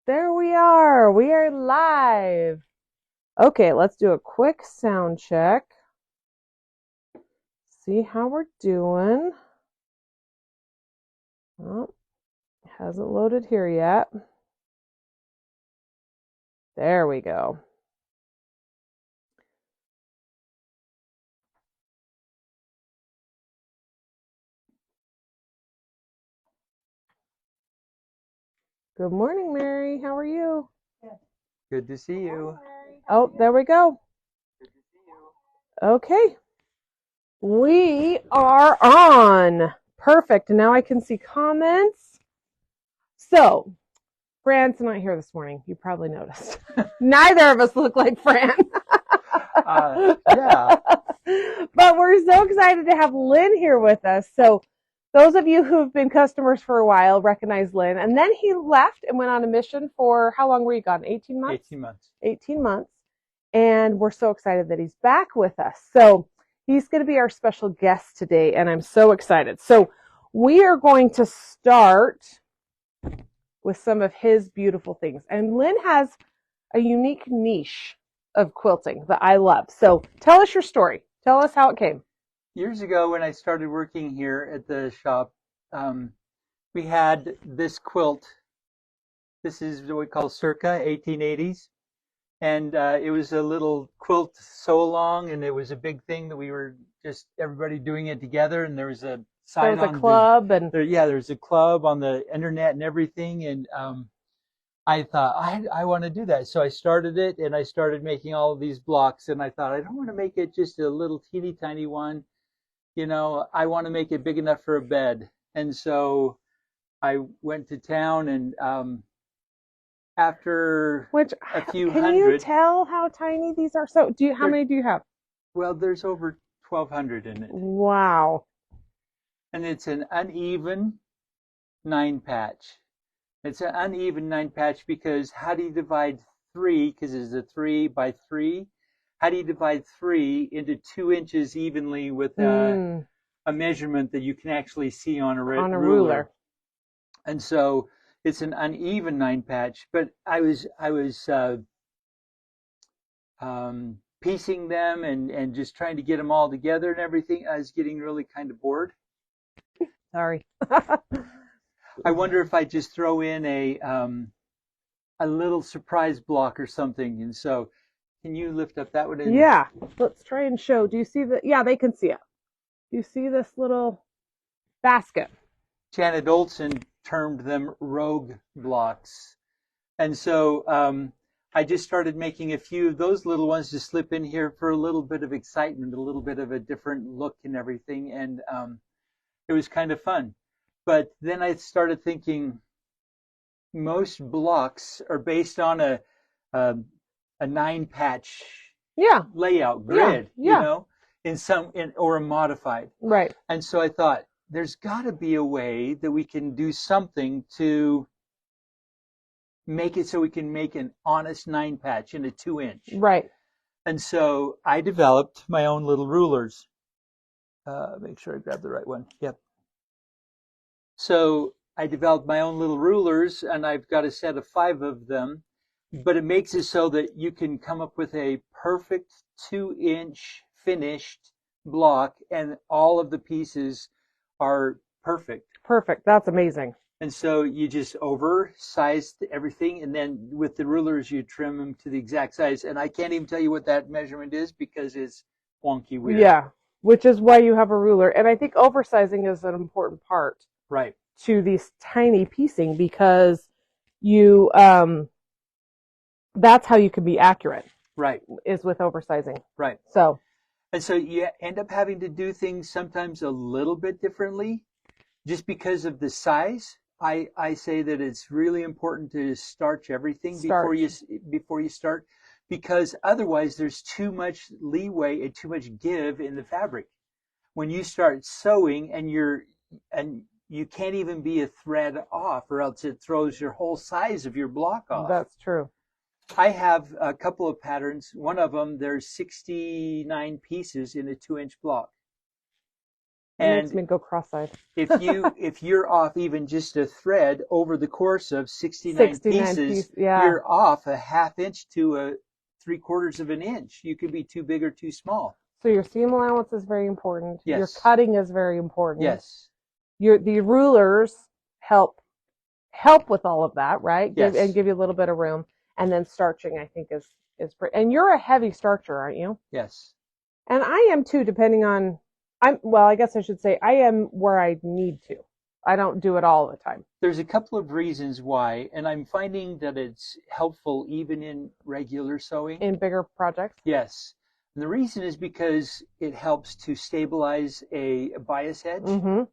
There we are. We are live. Okay, let's do a quick sound check. See how we're doing. Oh, hasn't loaded here yet. There we go. Good morning, Mary. How are you? Good to see you. Oh, there we go. Okay. We are on. Perfect. Now I can see comments. So, Fran's not here this morning. You probably noticed. Neither of us look like Fran. Yeah. But we're so excited to have Lynn here with us. So those of you who've been customers for a while recognize Lynn. And then he left and went on a mission for how long were you gone? 18 months? 18 months. 18 months. And we're so excited that he's back with us. So he's going to be our special guest today. And I'm so excited. So we are going to start with some of his beautiful things. And Lynn has a unique niche of quilting that I love. So tell us your story. Tell us how it came. Years ago, when I started working here at the shop, um, we had this quilt. This is what we call circa 1880s. And it was a little quilt sew along, and it was a big thing that we were just everybody doing it together. And there was a There sign was a on the club and there. Yeah, there's a club on the internet and everything. And I thought I want to do that, so I started it, and I started making all of these blocks. And I thought I don't want to make it just a little teeny tiny one. I want to make it big enough for a bed. And so I went to town, and after which a few can you hundred, tell how tiny these are? So do you how there, many do you have? well, there's over 1,200 in it, Wow. and it's an uneven 9 patch. It's an uneven 9 patch because how do you divide three? Because it's a 3 by 3. How do you divide three into 2 inches evenly with Mm, a measurement that you can actually see on a on a ruler? ruler. And so it's an uneven 9 patch. But I was piecing them and just trying to get them all together and everything. I was getting really kind of bored. Sorry. I wonder if I just throw in a little surprise block or something. And so, can you lift up that one? And Yeah. Let's try and show. Do you see the yeah, they can see it. Do you see this little basket? Janet Olson termed them rogue blocks. And so I just started making a few of those little ones to slip in here for a little bit of excitement, a little bit of a different look and everything. And it was kind of fun. But then I started thinking most blocks are based on a, a 9 patch Yeah. layout Yeah. grid, Yeah. or a modified. Right. And so I thought there's got to be a way that we can do something to make it so we can make an honest 9 patch in a 2 inch. Right. And so I developed my own little rulers. Make sure I grab the right one. Yep. So I developed my own little rulers, and I've got a set of 5 of them. But it makes it so that you can come up with a perfect 2 inch finished block, and all of the pieces are perfect. Perfect. That's amazing. And so you just oversized everything, and then with the rulers you trim them to the exact size. And I can't even tell you what that measurement is because it's wonky weird. Yeah. Which is why you have a ruler. And I think oversizing is an important part Right. to these tiny piecing because you that's how you can be accurate Right. is with oversizing. Right. So And so you end up having to do things sometimes a little bit differently just because of the size. I say that it's really important to starch everything starch. before you start, because otherwise there's too much leeway and too much give in the fabric. When you start sewing and you can't even be a thread off, or else it throws your whole size of your block off. That's true. I have a couple of patterns. One of them, there's 69 pieces in a 2 inch block. makes And me go cross-eyed. if you're off even just a thread over the course of 69 pieces, yeah. you're off a half inch to a 3/4 of an inch. You could be too big or too small. So your seam allowance is very important. Yes. Your cutting is very important. Yes. The rulers help with all of that, right? Yes. And give you a little bit of room. And then starching, I think, is pretty. And you're a heavy starcher, aren't you? Yes. And I am too, depending on. I guess I should say I am where I need to. I don't do it all the time. There's a couple of reasons why, and I'm finding that it's helpful even in regular sewing. In bigger projects? Yes. And the reason is because it helps to stabilize a bias edge. Mm-hmm.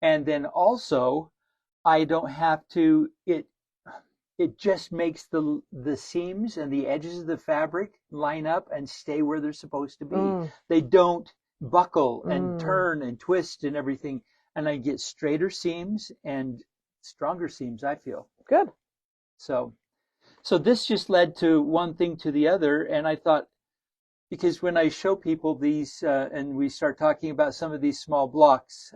And then also, I don't have to, it just makes the seams and the edges of the fabric line up and stay where they're supposed to be. They don't buckle and turn and twist and everything. And I get straighter seams and stronger seams, I feel. Good. So this just led to one thing to the other. And I thought, because when I show people these and we start talking about some of these small blocks,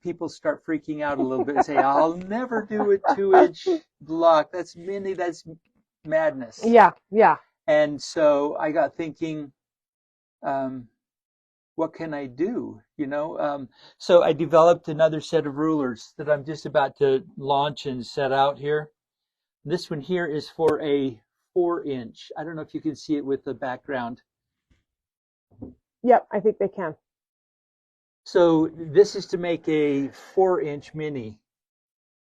people start freaking out a little bit and say, I'll never do a 2-inch block. That's mini, that's madness. Yeah, yeah. And so I got thinking, what can I do? So I developed another set of rulers that I'm just about to launch and set out here. This one here is for a 4-inch. I don't know if you can see it with the background. Yep, I think they can. So this is to make a 4-inch mini.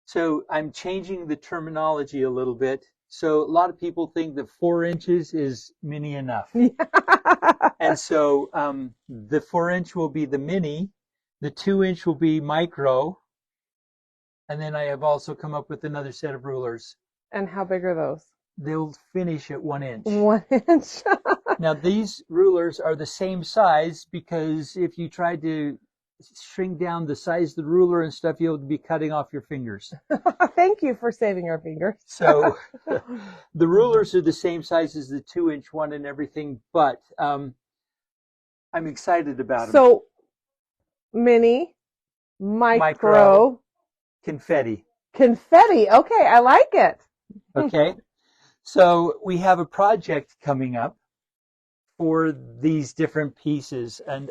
So I'm changing the terminology a little bit. So a lot of people think that 4 inches is mini enough. And so the 4-inch will be the mini, the 2-inch will be micro, and then I have also come up with another set of rulers. And how big are those? They'll finish at 1 inch. 1 inch. Now these rulers are the same size because if you try to shrink down the size of the ruler and stuff, you'll be cutting off your fingers. Thank you for saving our fingers. So the rulers are the same size as the 2-inch one and everything, but I'm excited about them. So mini, micro, confetti. Confetti. Okay, I like it. Okay. So we have a project coming up for these different pieces, and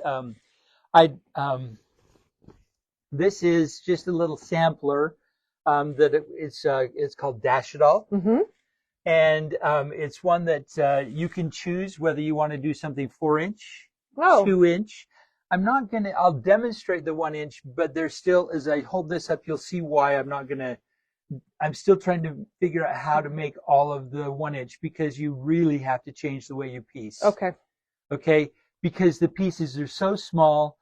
this is just a little sampler it's called Dash It All. Mm-hmm. And it's one that you can choose whether you want to do something 4-inch, 2-inch. I'll demonstrate the 1-inch, but there's still, as I hold this up, you'll see why I'm still trying to figure out how to make all of the 1-inch, because you really have to change the way you piece. Okay. Because the pieces are so small,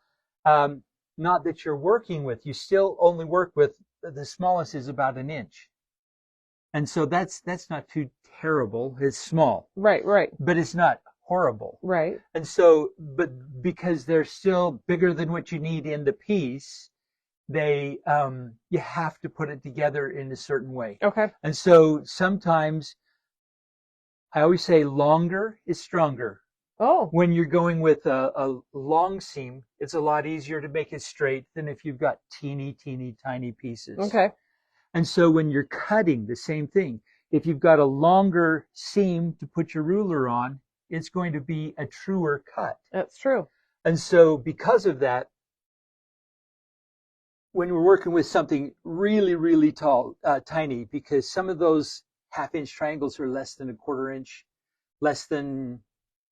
not that you're working with, you still only work with, the smallest is about 1 inch. And so that's not too terrible. It's small. Right. But it's not horrible. Right. And so, but because they're still bigger than what you need in the piece, you have to put it together in a certain way. Okay. And so sometimes I always say longer is stronger. Oh. When you're going with a long seam, it's a lot easier to make it straight than if you've got teeny, tiny pieces. Okay. And so when you're cutting, the same thing. If you've got a longer seam to put your ruler on, it's going to be a truer cut. That's true. And so because of that, when we're working with something really, really tall, tiny, because some of those 1/2-inch triangles are less than a 1/4 inch, less than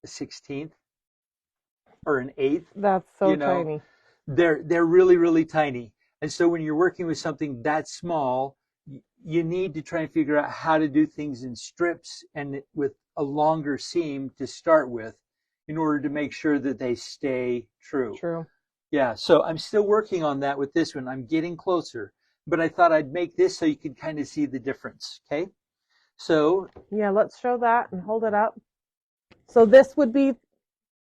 a 1/16 or an 1/8. That's so tiny. They're really, really tiny. And so when you're working with something that small, you need to try and figure out how to do things in strips and with a longer seam to start with in order to make sure that they stay true. True. Yeah, so I'm still working on that with this one. I'm getting closer, but I thought I'd make this so you could kind of see the difference, okay? So yeah, let's show that and hold it up. So this would be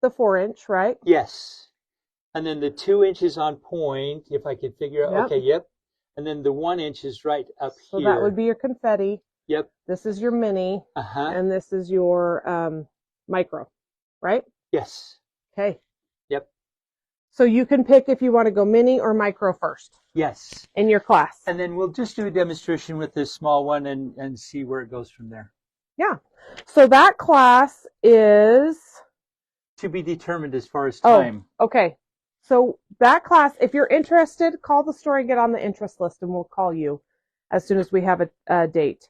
the 4-inch, right? Yes. And then the 2 inches on point, if I could figure out, Yep. okay, yep. And then the 1 inch is right up so here. So that would be your confetti. Yep. This is your mini. Uh-huh. And this is your micro, right? Yes. Okay. Yep. So you can pick if you want to go mini or micro first Yes. in your class. And then we'll just do a demonstration with this small one and see where it goes from there. Yeah. So that class is To be determined as far as time. Oh, okay. So that class, if you're interested, call the store and get on the interest list, and we'll call you as soon as we have a date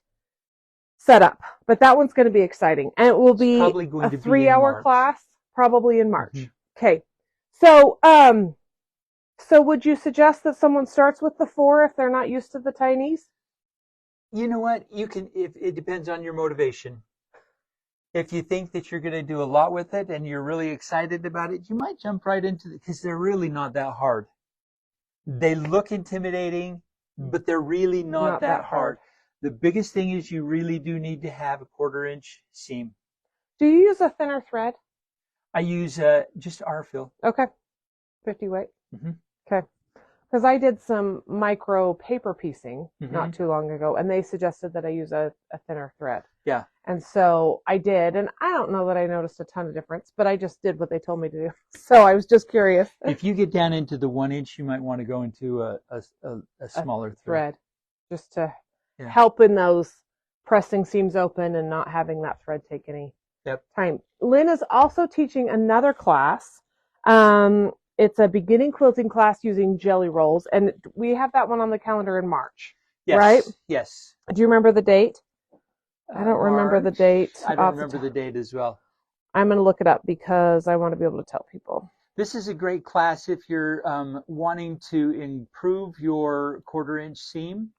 set up. But that one's going to be exciting, and it will be probably going to a be 3-hour March. class, probably in March. Mhm. Okay. So, so would you suggest that someone starts with the 4 if they're not used to the tinies? You know what? You can, if it depends on your motivation. If you think that you're going to do a lot with it and you're really excited about it, you might jump right into it because they're really not that hard. They look intimidating, but they're really not that hard. The biggest thing is you really do need to have a 1/4-inch seam. Do you use a thinner thread? I use just R-fill. Okay. 50 weight. Mhm. Okay. Because I did some micro paper piecing Mhm. not too long ago, and they suggested that I use a thinner thread. Yeah. And so I did, and I don't know that I noticed a ton of difference, but I just did what they told me to do. So I was just curious. If you get down into the 1-inch, you might want to go into a smaller thread. Just to Yeah. help in those pressing seams open and not having that thread take any time. Lynn is also teaching another class. It's a beginning quilting class using jelly rolls, and we have that one on the calendar in March. Yes. Right? Yes. Do you remember the date? I don't remember the March. date. I don't remember the date as well. I'm going to look it up because I want to be able to tell people. This is a great class if you're wanting to improve your 1/4-inch seam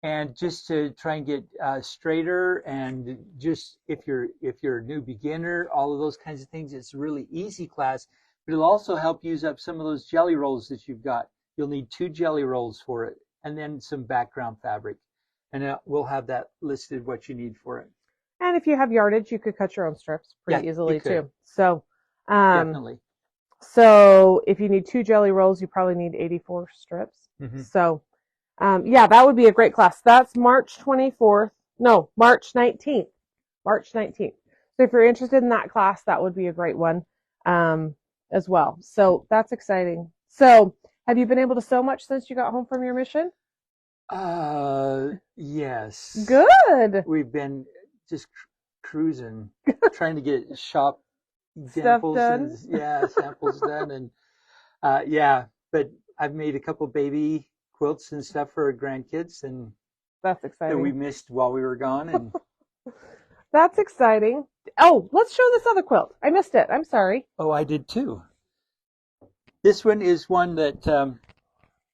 and just to try and get straighter, and just if you're a new beginner, all of those kinds of things. It's a really easy class, but it'll also help use up some of those jelly rolls that you've got. You'll need 2 jelly rolls for it, and then some background fabric, and we'll have that listed what you need for it. And if you have yardage, you could cut your own strips pretty easily too. So, definitely. So if you need 2 jelly rolls, you probably need 84 strips. Mhm. So, yeah, that would be a great class. That's March 24th. No, March 19th. March 19th. So if you're interested in that class, that would be a great one as well. So that's exciting. So have you been able to sew much since you got home from your mission? Yes. Good. We've been just cruising, trying to get shop Stuff samples done. samples done, and but I've made a couple baby quilts and stuff for our grandkids, and That's that exciting. we missed while we were gone. And That's exciting. Oh, let's show this other quilt. I missed it. I'm sorry. oh, I did too. This one is one that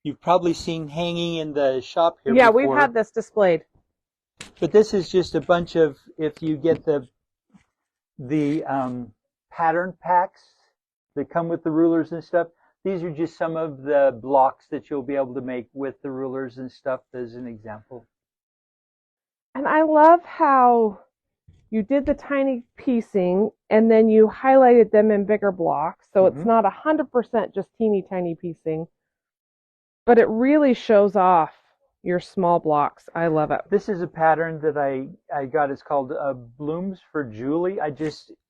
you've probably seen hanging in the shop here Yeah, before. we've had this displayed. But this is just a bunch of, if you get the pattern packs that come with the rulers and stuff, these are just some of the blocks that you'll be able to make with the rulers and stuff as an example. And I love how you did the tiny piecing and then you highlighted them in bigger blocks. So it's not 100% just teeny tiny piecing, but it really shows off your small blocks. I love it. This is a pattern that I got. It's called Blooms for Julie.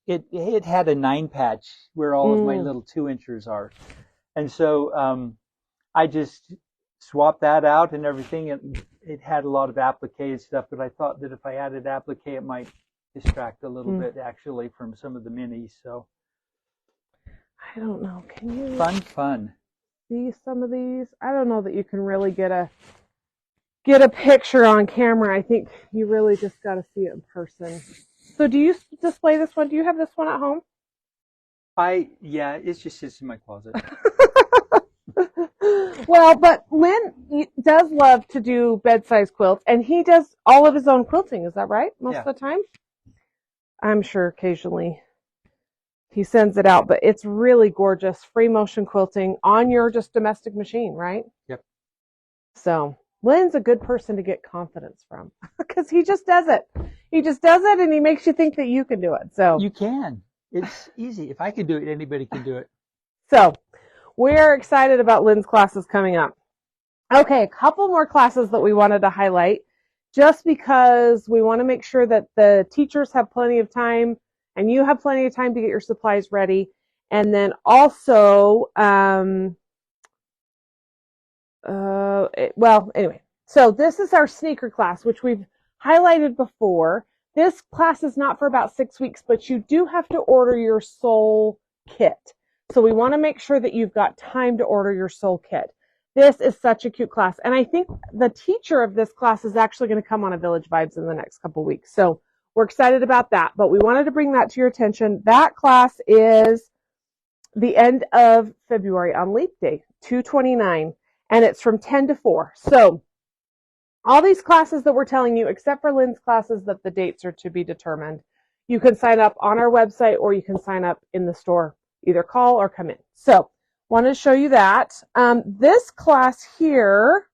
It had a 9 patch where all of my little 2-inchers are. And so I just swapped that out and everything. It had a lot of applique stuff, but I thought that if I added applique, it might distract a little bit actually from some of the minis. So I don't know. Can you fun. see some of these? I don't know that you can really get a picture on camera. I think you really just got to see it in person. So do you display this one? Do you have this one at home? It just sits in my closet. Well, but Lynn does love to do bed-size quilts, and he does all of his own quilting. Is that right? Most of the time? I'm sure occasionally he sends it out, but it's really gorgeous. Free motion quilting on your just domestic machine, right? Yep. So Lynn's a good person to get confidence from because he just does it. He just does it, and he makes you think that you can do it. So you can. It's easy. If I can do it, anybody can do it. So we're excited about Lynn's classes coming up. Okay, a couple more classes that we wanted to highlight just because we want to make sure that the teachers have plenty of time and you have plenty of time to get your supplies ready. And then also, anyway, so this is our sneaker class, which we've highlighted before. This class is not for about 6 weeks, but you do have to order your sole kit. So we want to make sure that you've got time to order your sole kit. This is such a cute class. And I think the teacher of this class is actually going to come on a Village Vibes in the next couple weeks. So we're excited about that. But we wanted to bring that to your attention. That class is the end of February on Leap Day, 2/29. And it's from 10 to 4. So all these classes that we're telling you, except for Lynn's classes that the dates are to be determined, you can sign up on our website or you can sign up in the store, either call or come in. So wanted to show you that. This class here,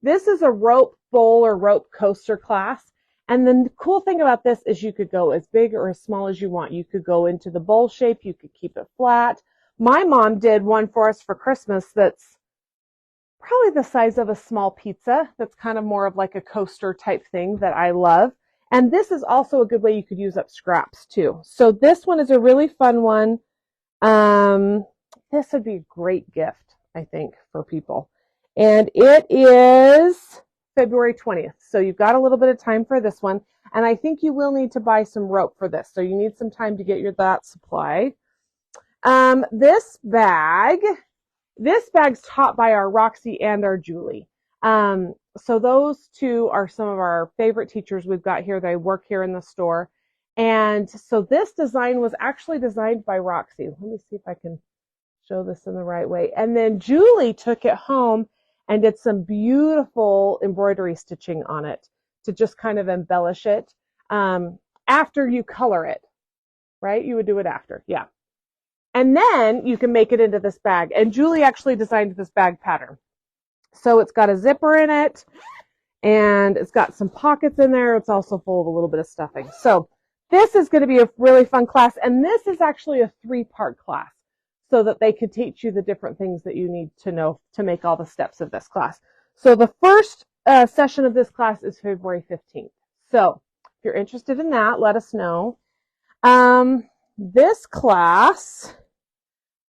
this is a rope bowl or rope coaster class. And the cool thing about this is you could go as big or as small as you want. You could go into the bowl shape. You could keep it flat. My mom did one for us for Christmas that's probably the size of a small pizza. That's kind of more of like a coaster type thing that I love. And this is also a good way you could use up scraps too. So this one is a really fun one. This would be a great gift, I think, for people. And it is February 20th. So you've got a little bit of time for this one. And I think you will need to buy some rope for this. So you need some time to get that supply. This bag's taught by our Roxy and our Julie. So those two are some of our favorite teachers we've got here. They work here in the store. And so this design was actually designed by Roxy. Let me see if I can show this in the right way. And then Julie took it home and did some beautiful embroidery stitching on it to just kind of embellish it after you color it, right? You would do it after, yeah. And then you can make it into this bag. And Julie actually designed this bag pattern. So it's got a zipper in it, and it's got some pockets in there. It's also full of a little bit of stuffing. So this is going to be a really fun class. And this is actually a 3-part class so that they can teach you the different things that you need to know to make all the steps of this class. So the first session of this class is February 15th. So if you're interested in that, let us know. This class,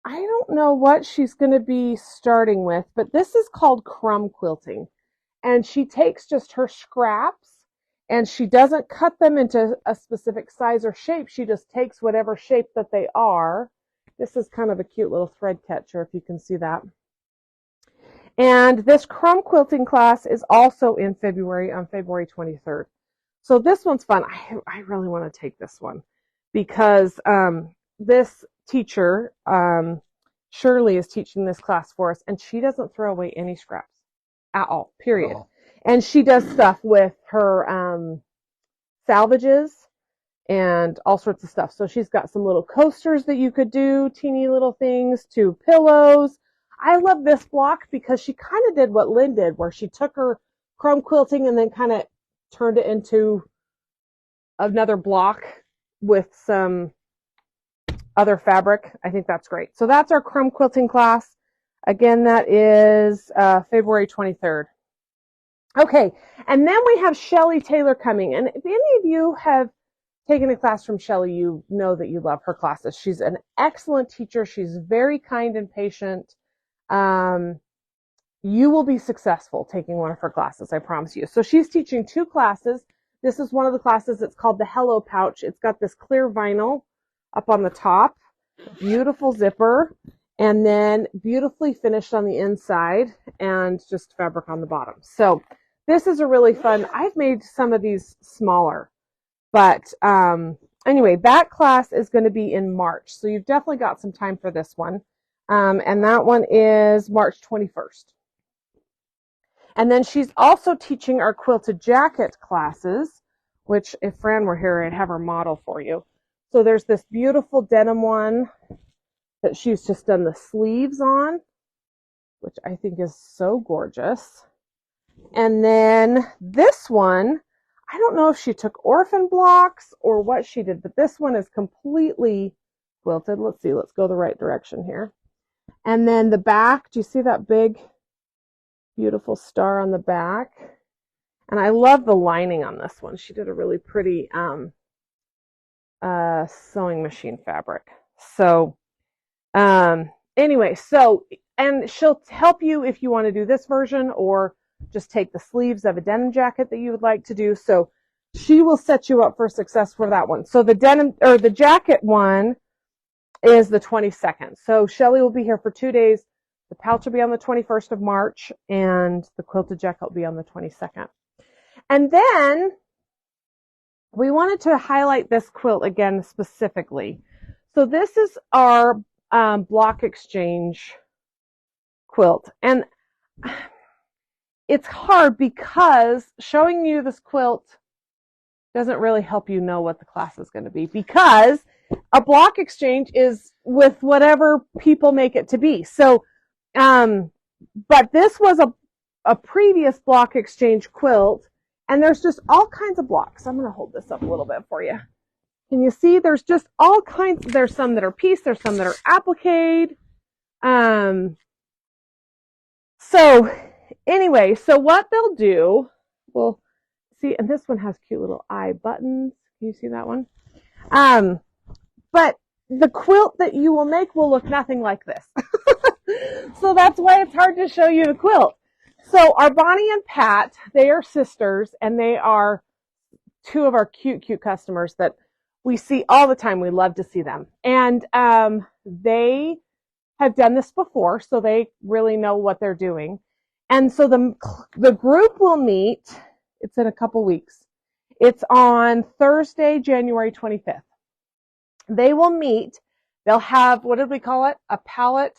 I don't know what she's going to be starting with, but this is called crumb quilting. And she takes just her scraps and she doesn't cut them into a specific size or shape. She just takes whatever shape that they are. This is kind of a cute little thread catcher, if you can see that. And this crumb quilting class is also in February, on February 23rd. So this one's fun. I really want to take this one because this teacher, Shirley, is teaching this class for us, and she doesn't throw away any scraps at all, period. Oh. And she does stuff with her salvages and all sorts of stuff. So she's got some little coasters that you could do, teeny little things, to pillows. I love this block because she kind of did what Lynn did, where she took her crumb quilting and then kind of turned it into another block with some other fabric. I think that's great. So that's our crumb quilting class. Again, that is February 23rd. Okay, and then we have Shelly Taylor coming. And if any of you have taken a class from Shelly, you know that you love her classes. She's an excellent teacher. She's very kind and patient. You will be successful taking one of her classes, I promise you. So she's teaching 2 classes. This is one of the classes. It's called the Hello Pouch. It's got this clear vinyl up on the top, beautiful zipper, and then beautifully finished on the inside and just fabric on the bottom. So this is a really fun, I've made some of these smaller, but anyway, that class is going to be in March. So you've definitely got some time for this one. And that one is March 21st. And then she's also teaching our quilted jacket classes, which if Fran were here, I'd have her model for you. So there's this beautiful denim one that she's just done the sleeves on, which I think is so gorgeous. And then this one, I don't know if she took orphan blocks or what she did, but this one is completely quilted. Let's see, let's go the right direction here. And then the back, do you see that big, beautiful star on the back? And I love the lining on this one. She did a really pretty sewing machine fabric. So Anyway, so, and she'll help you if you want to do this version or just take the sleeves of a denim jacket that you would like to do. So she will set you up for success for that one. So the denim or the jacket one is the 22nd. So Shelly will be here for 2 days. The pouch will be on the 21st of March and the quilted jacket will be on the 22nd. And then we wanted to highlight this quilt again specifically. So this is our block exchange quilt. And it's hard because showing you this quilt doesn't really help you know what the class is going to be, because a block exchange is with whatever people make it to be. So, but this was a previous block exchange quilt, and there's just all kinds of blocks. I'm going to hold this up a little bit for you. Can you see? There's just all kinds. There's some that are piece. There's some that are appliqued. So anyway, so what they'll do, well, see, and this one has cute little eye buttons. Can you see that one? But the quilt that you will make will look nothing like this. So that's why it's hard to show you the quilt. So our Bonnie and Pat, they are sisters, and they are two of our cute customers that we see all the time. We love to see them. And they have done this before, so they really know what they're doing. And so the group will meet, it's in a couple weeks. It's on Thursday, January 25th. They will meet. They'll have, what did we call it? A pallet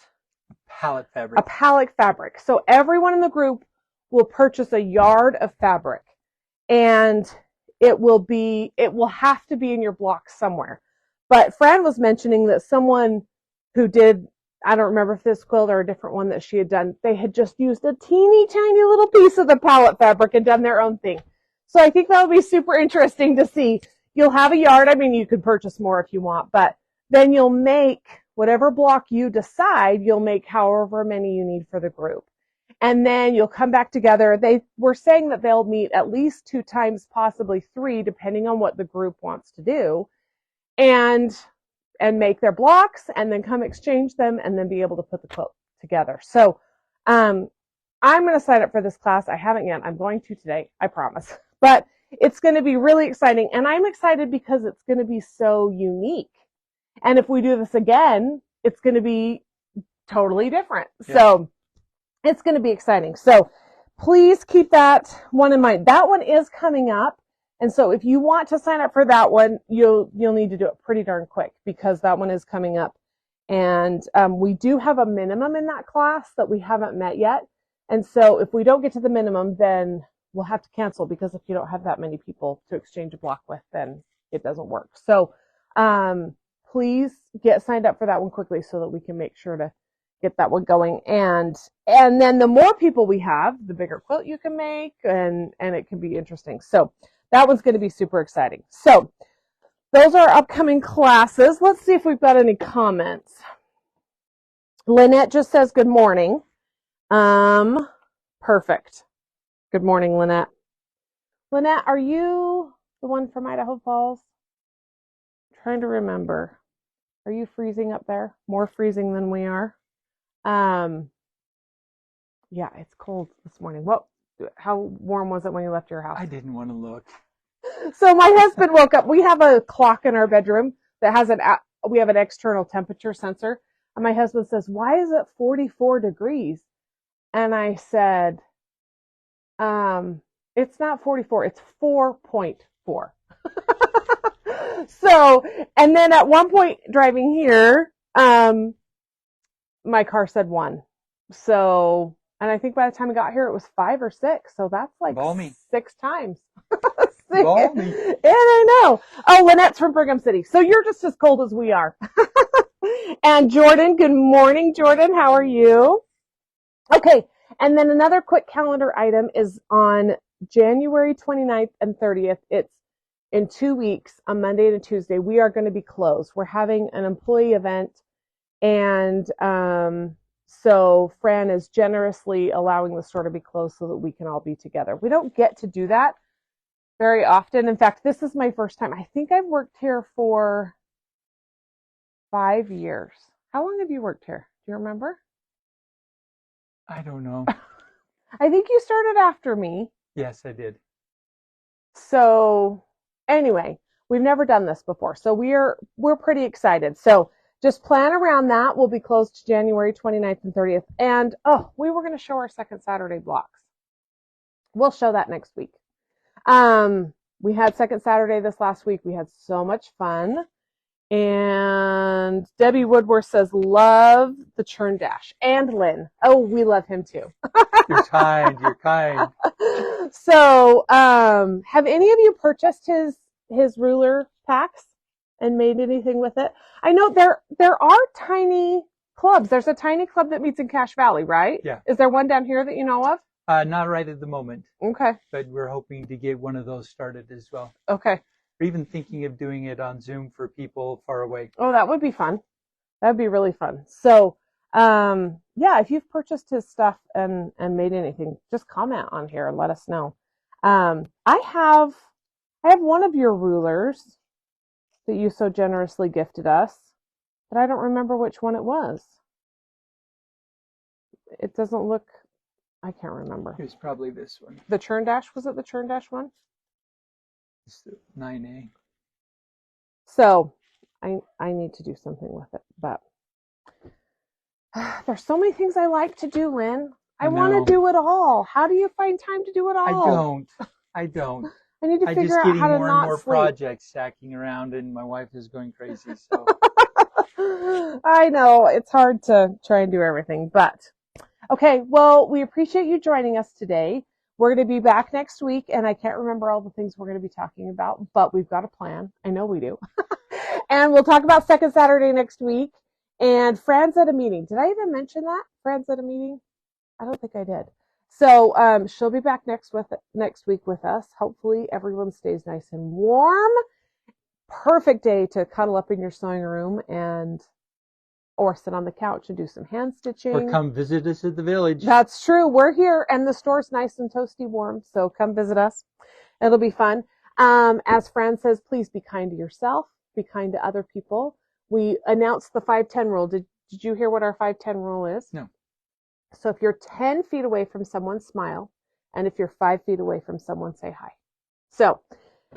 fabric. A pallet fabric. So everyone in the group will purchase a yard of fabric, and it will have to be in your block somewhere. But Fran was mentioning that someone who did, I don't remember if this quilt or a different one that she had done, they had just used a teeny tiny little piece of the pallet fabric and done their own thing. So I think that would be super interesting to see. You'll have a yard. I mean, you could purchase more if you want, but then you'll make whatever block you decide, you'll make however many you need for the group. And then you'll come back together. They were saying that they'll meet at least 2 times, possibly 3, depending on what the group wants to do, and make their blocks, and then come exchange them, and then be able to put the quilt together. So I'm going to sign up for this class. I haven't yet. I'm going to today, I promise. But it's going to be really exciting, and I'm excited because it's going to be so unique. And if we do this again, it's going to be totally different. Yeah. So it's going to be exciting. So please keep that one in mind. That one is coming up. And so if you want to sign up for that one, you'll need to do it pretty darn quick, because that one is coming up. And we do have a minimum in that class that we haven't met yet. And so if we don't get to the minimum, then we'll have to cancel, because if you don't have that many people to exchange a block with, then it doesn't work. So please get signed up for that one quickly so that we can make sure to get that one going. And then the more people we have, the bigger quilt you can make, and it can be interesting. So that one's going to be super exciting. So those are upcoming classes. Let's see if we've got any comments. Lynette just says good morning. Perfect. Good morning, Lynette. Lynette, are you the one from Idaho Falls? I'm trying to remember. Are you freezing up there? More freezing than we are? Yeah, it's cold this morning. How warm was it when you left your house? I didn't want to look. So my husband woke up. We have a clock in our bedroom that has we have an external temperature sensor. And my husband says, "Why is it 44 degrees?" And I said, it's not 44, it's 4.4. So, and then at one point driving here, my car said 1. So, and I think by the time we got here, it was 5 or 6. So that's like Balmy. 6 times. Balmy. And I know. Oh, Lynette's from Brigham City. So you're just as cold as we are. And Jordan, good morning, Jordan. How are you? Okay. And then another quick calendar item is on January 29th and 30th. It's in 2 weeks, a Monday and a Tuesday. We are going to be closed. We're having an employee event. And so Fran is generously allowing the store to be closed so that we can all be together. We don't get to do that very often. In fact, this is my first time. I think I've worked here for 5 years. How long have you worked here? Do you remember? I don't know. I think you started after me. Yes, I did. So anyway, we've never done this before. So we're pretty excited. So just plan around that. We'll be closed January 29th and 30th. And we were going to show our second Saturday blocks. We'll show that next week. We had second Saturday this last week. We had so much fun. And Debbie Woodworth says, love the churn dash. And Lynn. Oh, we love him too. You're kind. You're kind. So, have any of you purchased his ruler packs and made anything with it? I know there are tiny clubs. There's a tiny club that meets in Cache Valley, right? Yeah. Is there one down here that you know of? Not right at the moment. Okay. But we're hoping to get one of those started as well. Okay. We're even thinking of doing it on Zoom for people far away. Oh, that would be fun. That'd be really fun. So, yeah, if you've purchased his stuff and made anything, just comment on here and let us know. I have one of your rulers that you so generously gifted us, but I don't remember which one it was. It doesn't look, I can't remember. It was probably this one. The churn dash, was it the churn dash one? It's the 9A. So I need to do something with it, but there's so many things I like to do, Lynn. I want to do it all. How do you find time to do it all? I don't. I need to I'm figure just out getting how to more and not more sleep. projects stacking around, and my wife is going crazy. So I know it's hard to try and do everything, but okay. Well, we appreciate you joining us today. We're going to be back next week, and I can't remember all the things we're going to be talking about, but we've got a plan. I know we do. And we'll talk about second Saturday next week. And Fran's at a meeting. Did I even mention that? Fran's at a meeting? I don't think I did. So she'll be back next week with us. Hopefully everyone stays nice and warm. Perfect day to cuddle up in your sewing room or sit on the couch and do some hand stitching. or come visit us at the village. That's true. We're here and the store's nice and toasty warm. So come visit us. It'll be fun. As Fran says, please be kind to yourself. Be kind to other people. We announced the 5-10 rule. Did you hear what our 5-10 rule is? No. So if you're 10 feet away from someone, smile. And if you're 5 feet away from someone, say hi. So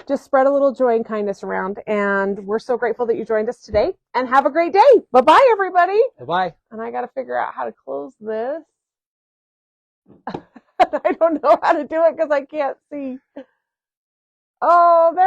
just spread a little joy and kindness around. And we're so grateful that you joined us today. And have a great day. Bye-bye, everybody. Bye-bye. And I got to figure out how to close this. I don't know how to do it because I can't see. Oh, there.